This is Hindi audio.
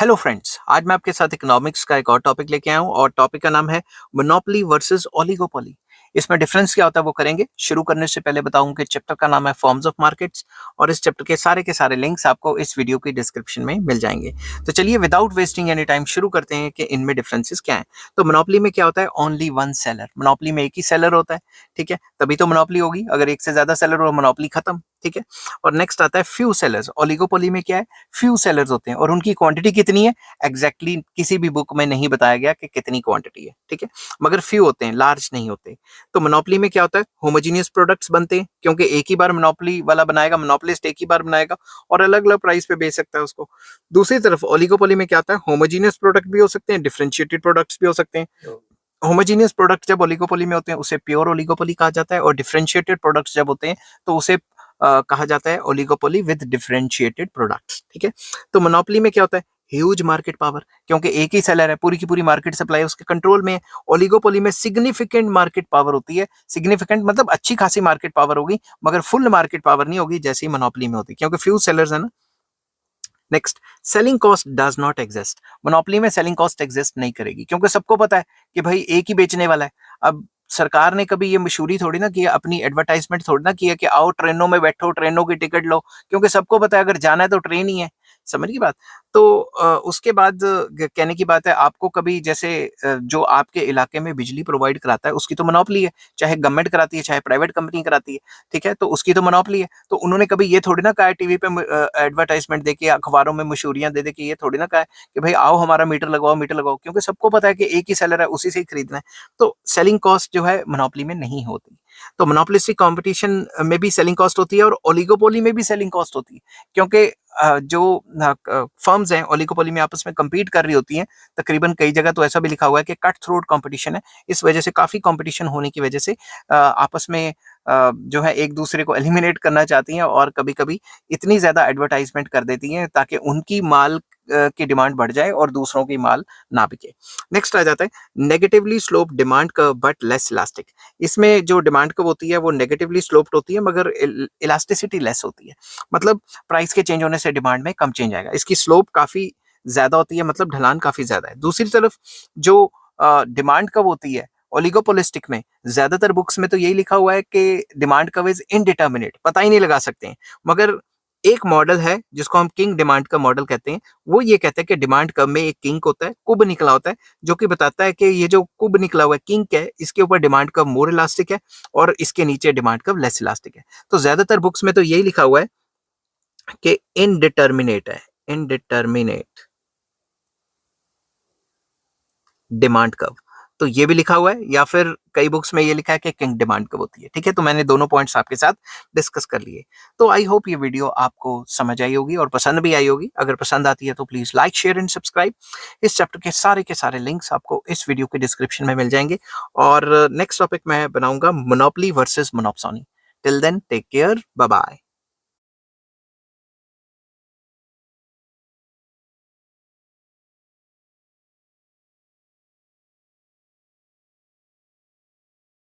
हेलो फ्रेंड्स, आज मैं आपके साथ इकोनॉमिक्स का एक और टॉपिक लेके आया हूँ और टॉपिक का नाम है मोनोपोली वर्सेस ओलिगोपोली। इसमें डिफरेंस क्या होता है वो करेंगे। शुरू करने से पहले बताऊं कि चैप्टर का नाम है फॉर्म्स ऑफ मार्केट्स और इस चैप्टर के सारे लिंक्स आपको इस वीडियो की डिस्क्रिप्शन में मिल जाएंगे। तो चलिए विदाउट वेस्टिंग एनी टाइम शुरू करते हैं कि इनमें डिफरेंसेस क्या है। तो मोनोपोली में क्या होता है, ओनली वन सेलर। मोनोपोली में एक ही सेलर होता है, ठीक है, तभी तो मोनोपोली होगी। अगर एक से ज्यादा सेलर हो मोनोपोली खत्म, ठीक है। और नेक्स्ट आता है फ्यू सेलर्स। ओलिगोपोली में क्या है, फ्यू सेलर्स होते हैं और उनकी क्वांटिटी कितनी है एग्जैक्टली किसी भी बुक में नहीं बताया गया कि कितनी क्वांटिटी है, ठीक है, मगर फ्यू होते हैं, लार्ज नहीं होते। तो मोनोपोली में क्या होता है, होमोजीनियस प्रोडक्ट्स बनते हैं क्योंकि एक ही बार मोनोपोली वाला बनाएगा, मोनोपोलिस्ट एक ही बार बनाएगा और अलग अलग प्राइस पे बेच सकता है उसको। दूसरी तरफ ओलिगोपोली में क्या होता है, होमोजीनियस प्रोडक्ट भी हो सकते हैं, डिफरेंशिएटेड प्रोडक्ट्स भी हो सकते हैं। होमोजीनियस प्रोडक्ट जब ओलिगोपोली में होते हैं उसे प्योर ओलिगोपोली कहा जाता है और डिफरेंशिएटेड प्रोडक्ट्स जब होते हैं तो उसे कहा जाता है ओलिगोपोली विद डिफरेंशिएटेड प्रोडक्ट्स, ठीक है। तो मोनोपोली में क्या होता है, ह्यूज मार्केट पावर, क्योंकि एक ही सेलर है, पूरी की पूरी मार्केट सप्लाई उसके कंट्रोल में है। ओलिगोपोली में सिग्निफिकेंट मार्केट पावर होती है, सिग्निफिकेंट मतलब अच्छी खासी मार्केट पावर होगी मगर फुल मार्केट पावर नहीं होगी जैसे ही मोनोपोली में होती है क्योंकि फ्यू सेलर्स है ना। Next, selling cost does not exist. Monopoly में सेलिंग कॉस्ट एग्जिस्ट नहीं करेगी क्योंकि सबको पता है कि भाई एक ही बेचने वाला है। अब सरकार ने कभी ये मशहूरी थोड़ी ना की, अपनी एडवर्टाइजमेंट थोड़ी ना की है कि आओ ट्रेनों में बैठो, ट्रेनों की टिकट लो, क्योंकि सबको पता है अगर जाना है तो ट्रेन ही है। समझ की बात। तो उसके बाद कहने की बात है, आपको कभी जैसे जो आपके इलाके में बिजली प्रोवाइड कराता है उसकी तो मोनोपोली है, चाहे गवर्नमेंट कराती है चाहे प्राइवेट कंपनी कराती है, ठीक है, तो उसकी तो मोनोपोली है। तो उन्होंने कभी ये थोड़ी ना कहा है टीवी पे एडवर्टाइजमेंट देके, अखबारों में मशहूरियां दे दे के, ये थोड़ी ना कहा है कि भाई आओ हमारा मीटर लगवाओ, क्योंकि सबको पता है कि एक ही सेलर है, उसी से ही खरीदना है। तो सेलिंग कॉस्ट जो है मोनोपोली में नहीं होती। तो मोनोपोलिस्टिक कंपटीशन में भी सेलिंग कॉस्ट होती है और ओलिगोपोली में भी सेलिंग कॉस्ट होती है क्योंकि जो फर्म्स हैं ओलिगोपोली में आपस में compete कर रही होती हैं। तकरीबन कई जगह तो ऐसा भी लिखा हुआ है कि कट थ्रोट कंपटीशन है, इस वजह से काफी कंपटीशन होने की वजह से आपस में जो है एक दूसरे को एलिमिनेट करना चाहती हैं और कभी कभी इतनी ज्यादा एडवर्टाइजमेंट कर देती हैं ताकि उनकी माल की डिमांड बढ़ जाए और दूसरों की माल ना बिके। नेक्स्ट आ जाता है negatively slope demand curve but less elastic. इसमें जो डिमांड कर्व होती है वो नेगेटिवली स्लोप्ड होती है मगर इलास्टिसिटी लेस होती है, मतलब प्राइस के चेंज होने से डिमांड में कम चेंज आएगा। इसकी स्लोप काफी ज्यादा होती है, मतलब ढलान काफी ज्यादा है। दूसरी तरफ जो डिमांड कर्व होती है ओलिगोपोलिस्टिक में, ज्यादातर बुक्स में तो यही लिखा हुआ है कि डिमांड कर्व इज इनडिटर्मिनेट, पता ही नहीं लगा सकते हैं। मगर एक मॉडल है जिसको हम किंग डिमांड का मॉडल कहते हैं, वो ये कहता है कि डिमांड कर्व में एक किंग होता है, कुब निकला होता है, जो कि बताता है कि ये जो कुब निकला हुआ है किंग है, इसके ऊपर डिमांड कर्व मोर इलास्टिक है और इसके नीचे डिमांड कर्व लेस इलास्टिक है। तो ज्यादातर बुक्स में तो यही लिखा हुआ है कि इनडिटर्मिनेट है, इनडिटर्मिनेट डिमांड कर्व। तो ये भी लिखा हुआ है या फिर कई बुक्स में ये लिखा है कि किंग डिमांड कर्व होती है, ठीक है। तो मैंने दोनों पॉइंट्स आपके साथ डिस्कस कर लिए। तो आई होप ये वीडियो आपको समझ आई होगी और पसंद भी आई होगी। अगर पसंद आती है तो please like share and subscribe. इस चैप्टर के सारे लिंक्स आपको इस वीडियो के डिस्क्रिप्शन में मिल जाएंगे और नेक्स्ट टॉपिक मैं बनाऊंगा monopoly versus monopsony. Till then take care, bye bye.